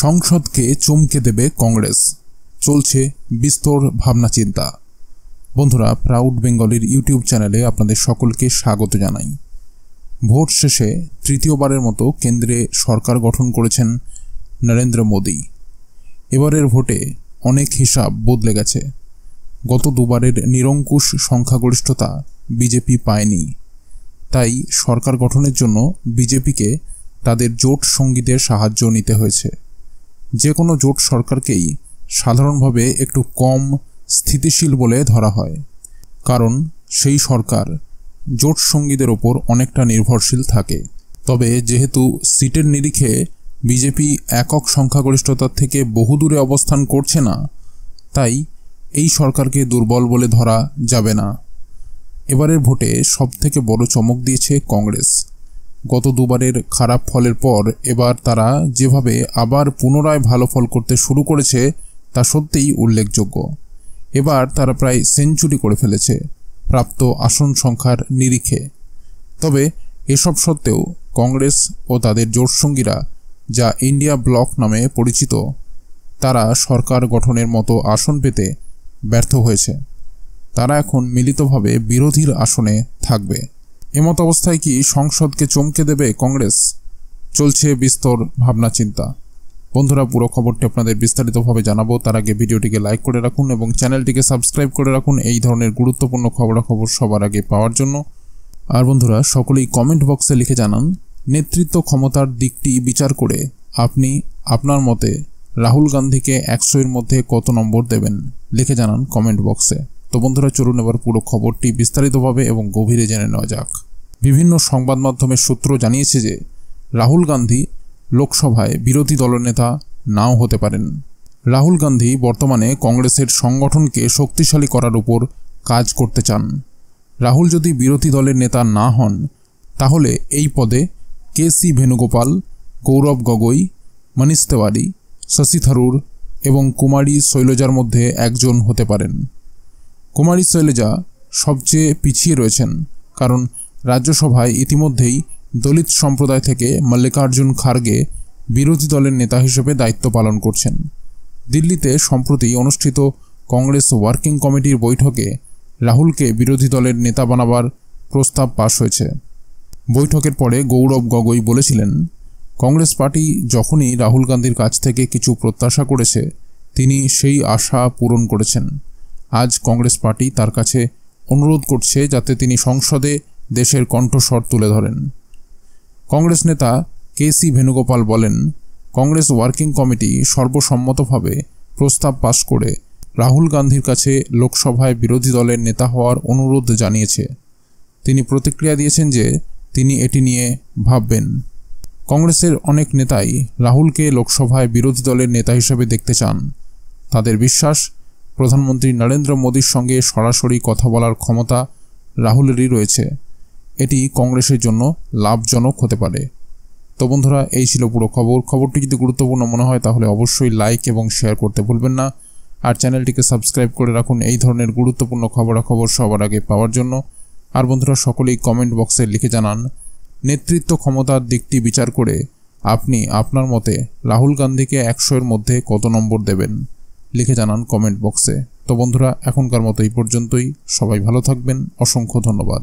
সংসদকে চমকে দেবে কংগ্রেস, চলছে বিস্তর ভাবনা চিন্তা। বন্ধুরা, প্রাউড বেঙ্গলের ইউটিউব চ্যানেলে আপনাদের সকলকে স্বাগত জানাই। ভোট শেষে তৃতীয়বারের মতো কেন্দ্রে সরকার গঠন করেছেন নরেন্দ্র মোদী। এবারের ভোটে অনেক হিসাব বদলে গেছে। গত দুবারের নিরঙ্কুশ সংখ্যাগরিষ্ঠতা বিজেপি পায়নি। তাই সরকার গঠনের জন্য বিজেপিকে তাদের জোট সঙ্গীদের সাহায্য নিতে হয়েছে। যে কোনো জোট সরকারকেই সাধারণভাবে একটু কম স্থিতিশীল বলে ধরা হয়, কারণ সেই সরকার জোট সঙ্গীদের ওপর অনেকটা নির্ভরশীল থাকে। তবে যেহেতু সিটের নিরিখে বিজেপি একক সংখ্যাগরিষ্ঠতার থেকে বহুদূরে অবস্থান করছে না, তাই এই সরকারকে দুর্বল বলে ধরা যাবে না। এবারের ভোটে সবথেকে বড় চমক দিয়েছে কংগ্রেস। গত দুবারের খারাপ ফলের পর এবার তারা যেভাবে আবার পুনরায় ভালো ফল করতে শুরু করেছে তা সত্যিই উল্লেখযোগ্য। এবার তারা প্রায় সেঞ্চুরি করে ফেলেছে প্রাপ্ত আসন সংখ্যার নিরিখে। তবে এসব সত্ত্বেও কংগ্রেস ও তাদের জোটসঙ্গীরা, যা ইন্ডিয়া ব্লক নামে পরিচিত, তারা সরকার গঠনের মতো আসন পেতে ব্যর্থ হয়েছে। তারা এখন মিলিতভাবে বিরোধীর আসনে থাকবে। এমত অবস্থায় কি সংসদকে চমকে দেবে কংগ্রেস? চলছে বিস্তর ভাবনা চিন্তা। বন্ধুরা, পুরো খবরটি আপনাদের বিস্তারিতভাবে জানাবো। তার আগে ভিডিওটিকে লাইক করে রাখুন এবং চ্যানেলটিকে সাবস্ক্রাইব করে রাখুন এই ধরনের গুরুত্বপূর্ণ খবরাখবর সবার আগে পাওয়ার জন্য। আর বন্ধুরা, সকলেই কমেন্ট বক্সে লিখে জানান, নেতৃত্ব ক্ষমতার দিকটি বিচার করে আপনি আপনার মতে রাহুল গান্ধীকে 100-এর মধ্যে কত নম্বর দেবেন? লিখে জানান কমেন্ট বক্সে। তো বন্ধুরা, চলুন এবার পুরো খবরটি বিস্তারিতভাবে এবং গভীরে জেনে নেওয়া যাক। বিভিন্ন সংবাদ মাধ্যমের সূত্র জানিয়েছে যে রাহুল গান্ধী লোকসভায় বিরোধী দলনেতা নাও হতে পারেন। রাহুল গান্ধী বর্তমানে কংগ্রেসের সংগঠনকে শক্তিশালী করার উপর কাজ করতে চান। রাহুল যদি বিরোধী দলের নেতা না হন, তাহলে এই পদে কে.সি. ভেনুগোপাল, গৌরব গগৈ, মনীশ তিওয়ারি, শশী থারুর এবং কুমারী শৈলজার মধ্যে একজন হতে পারেন। কুমারী শৈলজা সবচেয়ে পিছিয়ে রয়েছেন, কারণ রাজ্যসভায় ইতিমধ্যেই দলিত সম্প্রদায় থেকে মল্লিকার্জুন খার্গে বিরোধী দলের নেতা হিসেবে দায়িত্ব পালন করছেন। দিল্লিতে সম্প্রতি অনুষ্ঠিত কংগ্রেস ওয়ার্কিং কমিটির বৈঠকে রাহুলকে বিরোধী দলের নেতা বানাবার প্রস্তাব পাশ হয়েছে। বৈঠকের পরে গৌরব গগৈ বলেছিলেন, কংগ্রেস পার্টি যখনই রাহুল গান্ধীর কাছ থেকে কিছু প্রত্যাশা করেছে, তিনি সেই আশা পূরণ করেছেন। আজ কংগ্রেস পার্টি তার কাছে অনুরোধ করছে যাতে তিনি সংসদে দেশের কণ্ঠস্বর তুলে ধরেন। কংগ্রেস নেতা কে.সি. ভেনুগোপাল বলেন, কংগ্রেস ওয়ার্কিং কমিটি সর্বসম্মতভাবে প্রস্তাব পাশ করে রাহুল গান্ধীর কাছে লোকসভায় বিরোধী দলের নেতা হওয়ার অনুরোধ জানিয়েছে। তিনি প্রতিক্রিয়া দিয়েছেন যে তিনি এটি নিয়ে ভাববেন। কংগ্রেসের অনেক নেতাই রাহুলকে লোকসভায় বিরোধী দলের নেতা হিসেবে দেখতে চান। তাদের বিশ্বাস, প্রধানমন্ত্রী নরেন্দ্র মোদীর সঙ্গে সরাসরি কথা বলার ক্ষমতা রাহুলেরই রয়েছে। এটি কংগ্রেসের জন্য লাভজনক হতে পারে। তো বন্ধুরা, এই ছিল পুরো খবরটি যদি গুরুত্বপূর্ণ মনে হয় তাহলে অবশ্যই লাইক এবং শেয়ার করতে ভুলবেন না। আর চ্যানেলটিকে সাবস্ক্রাইব করে রাখুন এই ধরনের গুরুত্বপূর্ণ খবরাখবর সবার আগে পাওয়ার জন্য। আর বন্ধুরা, সকলেই কমেন্ট বক্সে লিখে জানান, নেতৃত্ব ক্ষমতার দিকটি বিচার করে আপনি আপনার মতে রাহুল গান্ধীকে 100-এর মধ্যে কত নম্বর দেবেন? লিখে জানান কমেন্ট বক্সে। তো বন্ধুরা, এখনকার মতো এই পর্যন্তই। সবাই ভালো থাকবেন। অসংখ্য ধন্যবাদ।